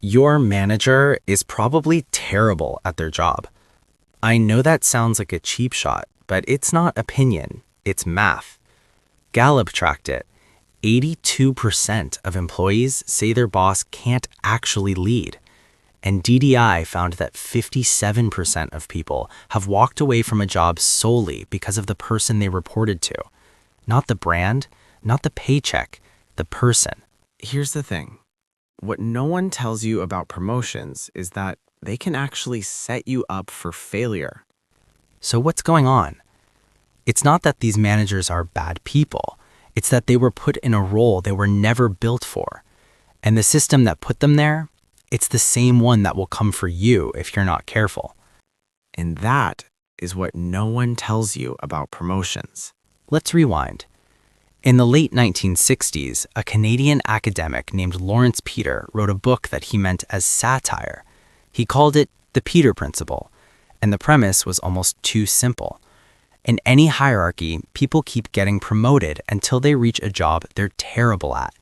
Your manager is probably terrible at their job. I know that sounds like a cheap shot, but it's not opinion, it's math. Gallup tracked it. 82% of employees say their boss can't actually lead. And DDI found that 57% of people have walked away from a job solely because of the person they reported to. Not the brand, not the paycheck, the person. Here's the thing. What no one tells you about promotions is that they can actually set you up for failure. So what's going on? It's not that these managers are bad people. It's that they were put in a role they were never built for. And the system that put them there, it's the same one that will come for you if you're not careful. And that is what no one tells you about promotions. Let's rewind. In the late 1960s, a Canadian academic named Lawrence Peter wrote a book that he meant as satire. He called it The Peter Principle, and the premise was almost too simple. In any hierarchy, people keep getting promoted until they reach a job they're terrible at.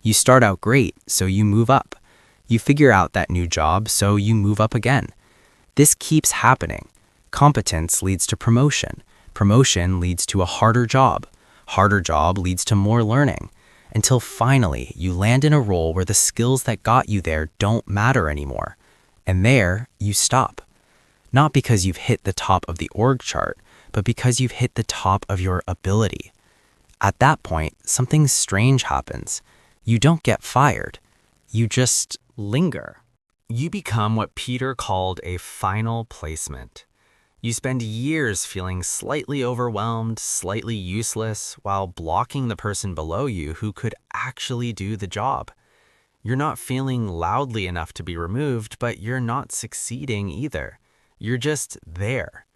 You start out great, so you move up. You figure out that new job, so you move up again. This keeps happening. Competence leads to promotion. Promotion leads to a harder job. Harder job leads to more learning, until finally you land in a role where the skills that got you there don't matter anymore. And there, you stop. Not because you've hit the top of the org chart, but because you've hit the top of your ability. At that point, something strange happens. You don't get fired. You just linger. You become what Peter called a final placement. You spend years feeling slightly overwhelmed, slightly useless, while blocking the person below you who could actually do the job. You're not feeling loudly enough to be removed, but you're not succeeding either. You're just there.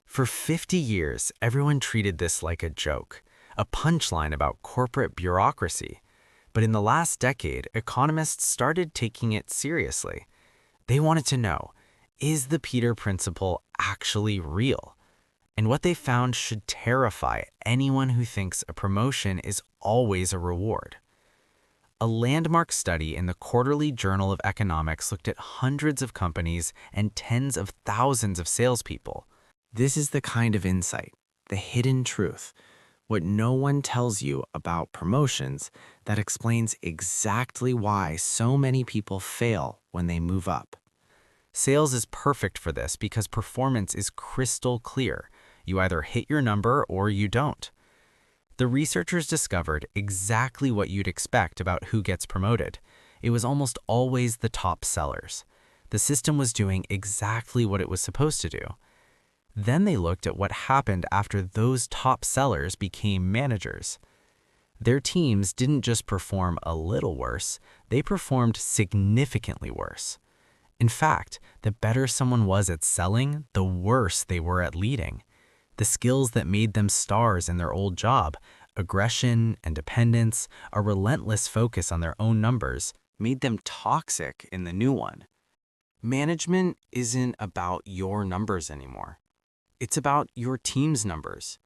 For 50 years, everyone treated this like a joke, a punchline about corporate bureaucracy. But in the last decade, economists started taking it seriously. They wanted to know, is the Peter Principle actually real? And what they found should terrify anyone who thinks a promotion is always a reward. A landmark study in the Quarterly Journal of Economics looked at hundreds of companies and tens of thousands of salespeople. This is the kind of insight, the hidden truth, what no one tells you about promotions that explains exactly why so many people fail when they move up. Sales is perfect for this because performance is crystal clear. You either hit your number or you don't. The researchers discovered exactly what you'd expect about who gets promoted. It was almost always the top sellers. The system was doing exactly what it was supposed to do. Then they looked at what happened after those top sellers became managers. Their teams didn't just perform a little worse, they performed significantly worse. In fact, the better someone was at selling, the worse they were at leading. The skills that made them stars in their old job, aggression, independence, a relentless focus on their own numbers, made them toxic in the new one. Management isn't about your numbers anymore. It's about your team's numbers.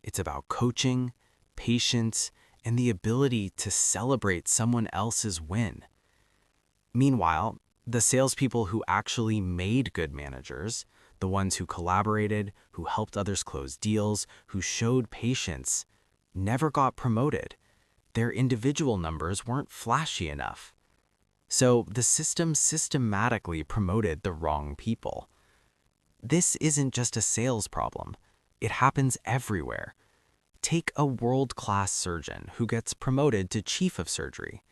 It's about coaching, patience, and the ability to celebrate someone else's win. Meanwhile, the salespeople who actually made good managers, the ones who collaborated, who helped others close deals, who showed patience, never got promoted. Their individual numbers weren't flashy enough. So the system systematically promoted the wrong people. This isn't just a sales problem. It happens everywhere. Take a world-class surgeon who gets promoted to chief of surgery.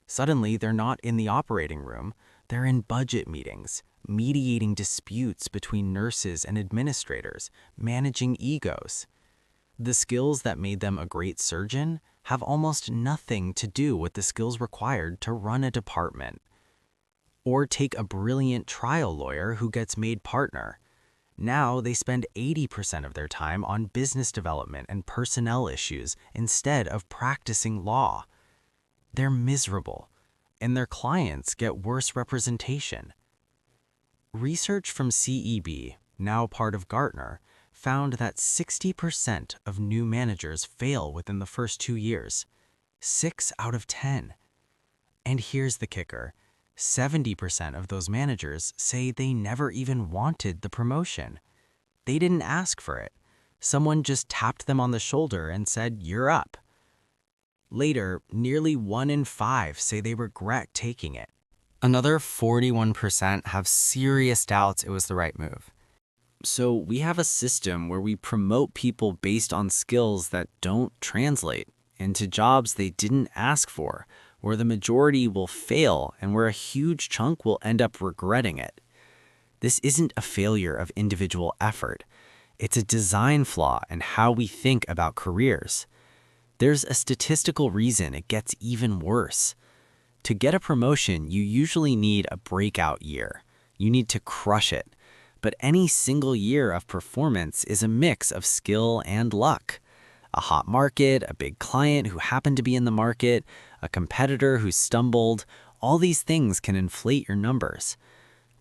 Suddenly, they're not in the operating room. They're in budget meetings, mediating disputes between nurses and administrators, managing egos. The skills that made them a great surgeon have almost nothing to do with the skills required to run a department. Or take a brilliant trial lawyer who gets made partner. Now they spend 80% of their time on business development and personnel issues instead of practicing law. They're miserable, and their clients get worse representation. Research from CEB, now part of Gartner, found that 60% of new managers fail within the first 2 years. 6 out of 10. And here's the kicker. 70% of those managers say they never even wanted the promotion. They didn't ask for it. Someone just tapped them on the shoulder and said, "You're up." Later, nearly 1 in 5 say they regret taking it. Another 41% have serious doubts it was the right move. So we have a system where we promote people based on skills that don't translate into jobs they didn't ask for, where the majority will fail and where a huge chunk will end up regretting it. This isn't a failure of individual effort. It's a design flaw in how we think about careers. There's a statistical reason it gets even worse. To get a promotion, you usually need a breakout year. You need to crush it. But any single year of performance is a mix of skill and luck. A hot market, a big client who happened to be in the market, a competitor who stumbled, all these things can inflate your numbers.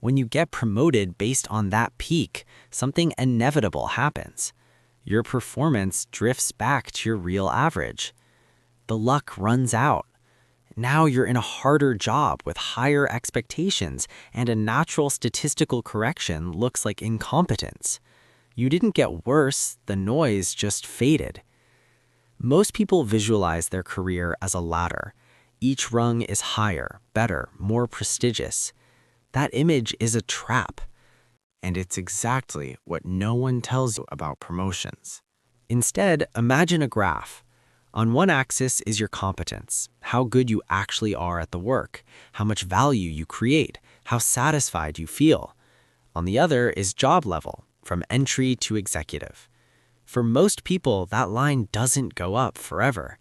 When you get promoted based on that peak, something inevitable happens. Your performance drifts back to your real average. The luck runs out. Now you're in a harder job with higher expectations, and a natural statistical correction looks like incompetence. You didn't get worse, the noise just faded. Most people visualize their career as a ladder. Each rung is higher, better, more prestigious. That image is a trap. And it's exactly what no one tells you about promotions. Instead, imagine a graph. On one axis is your competence, how good you actually are at the work, how much value you create, how satisfied you feel. On the other is job level, from entry to executive. For most people, that line doesn't go up forever.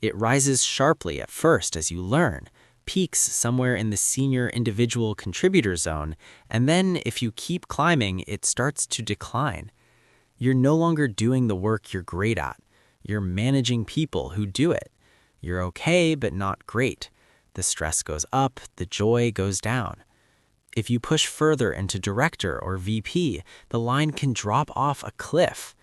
It rises sharply at first as you learn, peaks somewhere in the senior individual contributor zone, and then if you keep climbing, it starts to decline. You're no longer doing the work you're great at. You're managing people who do it. You're okay, but not great. The stress goes up, the joy goes down. If you push further into director or VP, the line can drop off a cliff.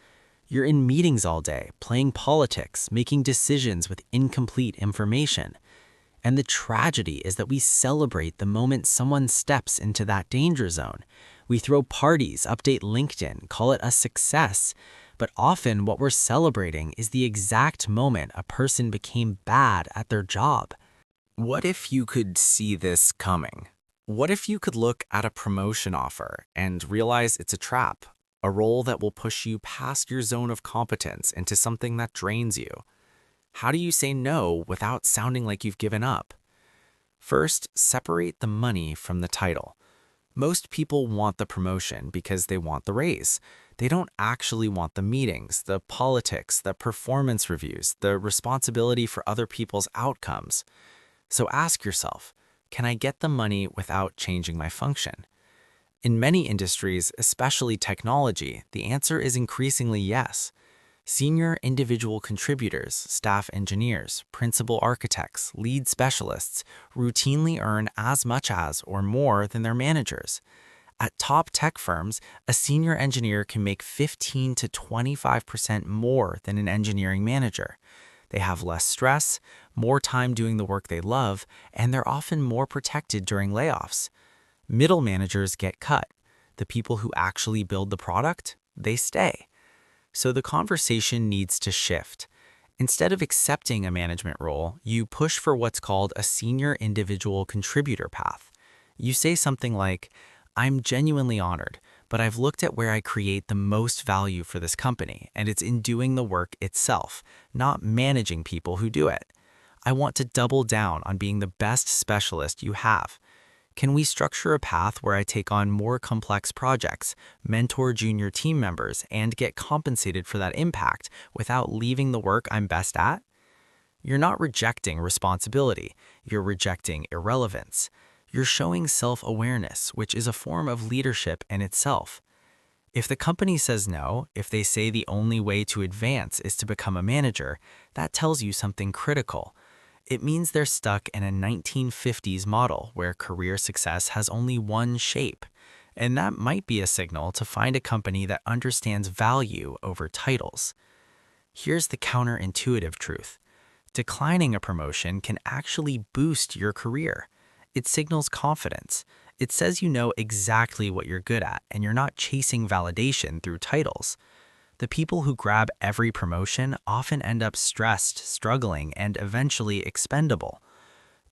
You're in meetings all day, playing politics, making decisions with incomplete information. And the tragedy is that we celebrate the moment someone steps into that danger zone. We throw parties, update LinkedIn, call it a success. But often what we're celebrating is the exact moment a person became bad at their job. What if you could see this coming? What if you could look at a promotion offer and realize it's a trap, a role that will push you past your zone of competence into something that drains you? How do you say no without sounding like you've given up? First, separate the money from the title. Most people want the promotion because they want the raise. They don't actually want the meetings, the politics, the performance reviews, the responsibility for other people's outcomes. So ask yourself, can I get the money without changing my function? In many industries, especially technology, the answer is increasingly yes. Senior individual contributors, staff engineers, principal architects, lead specialists routinely earn as much as or more than their managers. At top tech firms, a senior engineer can make 15 to 25% more than an engineering manager. They have less stress, more time doing the work they love, and they're often more protected during layoffs. Middle managers get cut. The people who actually build the product, they stay. So the conversation needs to shift. Instead of accepting a management role, you push for what's called a senior individual contributor path. You say something like, "I'm genuinely honored, but I've looked at where I create the most value for this company, and it's in doing the work itself, not managing people who do it. I want to double down on being the best specialist you have. Can we structure a path where I take on more complex projects, mentor junior team members, and get compensated for that impact without leaving the work I'm best at?" You're not rejecting responsibility, you're rejecting irrelevance. You're showing self-awareness, which is a form of leadership in itself. If the company says no, if they say the only way to advance is to become a manager, that tells you something critical. It means they're stuck in a 1950s model where career success has only one shape. And that might be a signal to find a company that understands value over titles. Here's the counterintuitive truth. Declining a promotion can actually boost your career. It signals confidence. It says you know exactly what you're good at and you're not chasing validation through titles. The people who grab every promotion often end up stressed, struggling, and eventually expendable.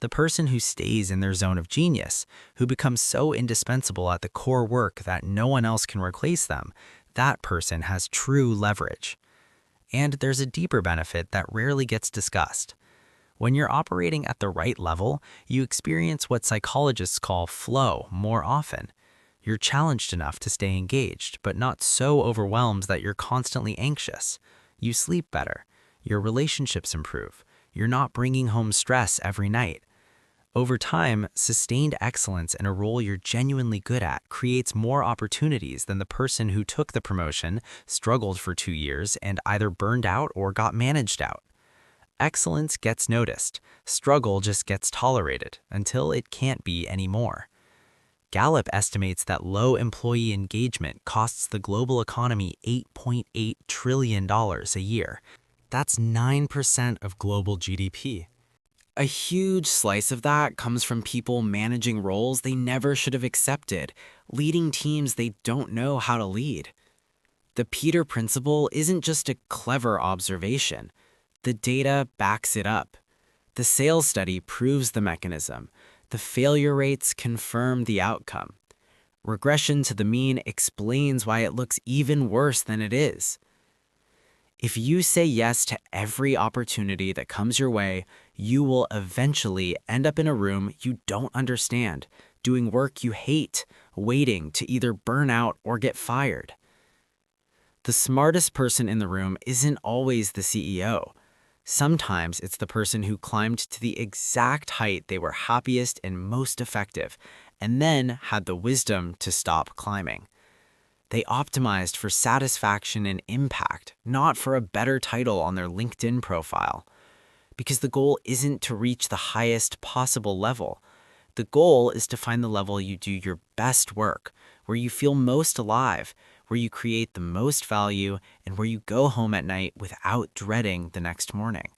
The person who stays in their zone of genius, who becomes so indispensable at the core work that no one else can replace them, that person has true leverage. And there's a deeper benefit that rarely gets discussed. When you're operating at the right level, you experience what psychologists call flow more often. You're challenged enough to stay engaged, but not so overwhelmed that you're constantly anxious. You sleep better. Your relationships improve. You're not bringing home stress every night. Over time, sustained excellence in a role you're genuinely good at creates more opportunities than the person who took the promotion, struggled for 2 years, and either burned out or got managed out. Excellence gets noticed. Struggle just gets tolerated until it can't be anymore. Gallup estimates that low employee engagement costs the global economy $8.8 trillion a year. That's 9% of global GDP. A huge slice of that comes from people managing roles they never should have accepted, leading teams they don't know how to lead. The Peter Principle isn't just a clever observation. The data backs it up. The sales study proves the mechanism. The failure rates confirm the outcome. Regression to the mean explains why it looks even worse than it is. If you say yes to every opportunity that comes your way, you will eventually end up in a room you don't understand, doing work you hate, waiting to either burn out or get fired. The smartest person in the room isn't always the CEO. Sometimes it's the person who climbed to the exact height they were happiest and most effective, and then had the wisdom to stop climbing. They optimized for satisfaction and impact, not for a better title on their LinkedIn profile. Because the goal isn't to reach the highest possible level. The goal is to find the level you do your best work, where you feel most alive, where you create the most value, and where you go home at night without dreading the next morning.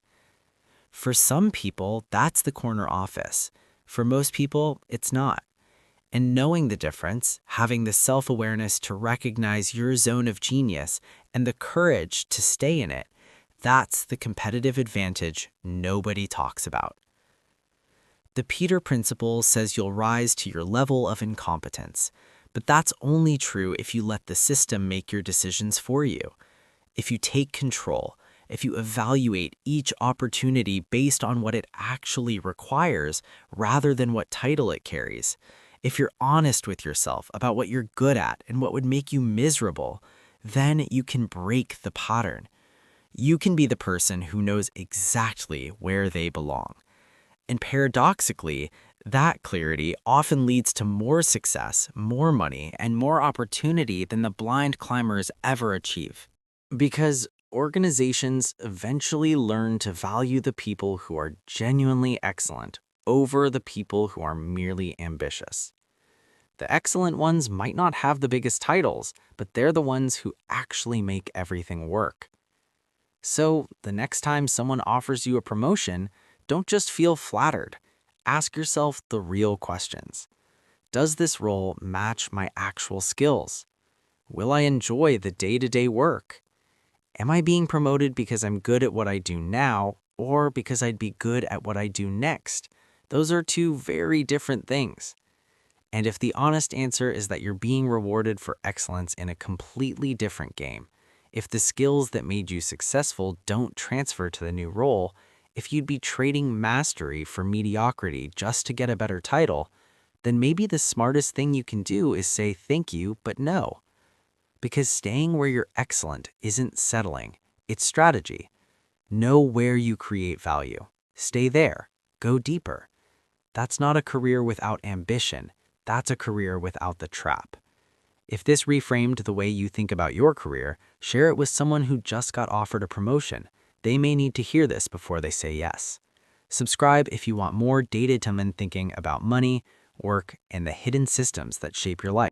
For some people, that's the corner office. For most people, it's not. And knowing the difference, having the self-awareness to recognize your zone of genius and the courage to stay in it, that's the competitive advantage nobody talks about. The Peter Principle says you'll rise to your level of incompetence, but that's only true if you let the system make your decisions for you. If you take control, if you evaluate each opportunity based on what it actually requires rather than what title it carries, if you're honest with yourself about what you're good at and what would make you miserable, then you can break the pattern. You can be the person who knows exactly where they belong. And paradoxically, that clarity often leads to more success, more money, and more opportunity than the blind climbers ever achieve. Because organizations eventually learn to value the people who are genuinely excellent over the people who are merely ambitious. The excellent ones might not have the biggest titles, but they're the ones who actually make everything work. So, the next time someone offers you a promotion, don't just feel flattered. Ask yourself the real questions. Does this role match my actual skills? Will I enjoy the day-to-day work? Am I being promoted because I'm good at what I do now, or because I'd be good at what I do next? Those are two very different things. And if the honest answer is that you're being rewarded for excellence in a completely different game, if the skills that made you successful don't transfer to the new role, if you'd be trading mastery for mediocrity just to get a better title, then maybe the smartest thing you can do is say thank you, but no. Because staying where you're excellent isn't settling, it's strategy. Know where you create value. Stay there. Go deeper. That's not a career without ambition. That's a career without the trap. If this reframed the way you think about your career, share it with someone who just got offered a promotion. They may need to hear this before they say yes. Subscribe if you want more data-driven thinking about money, work, and the hidden systems that shape your life.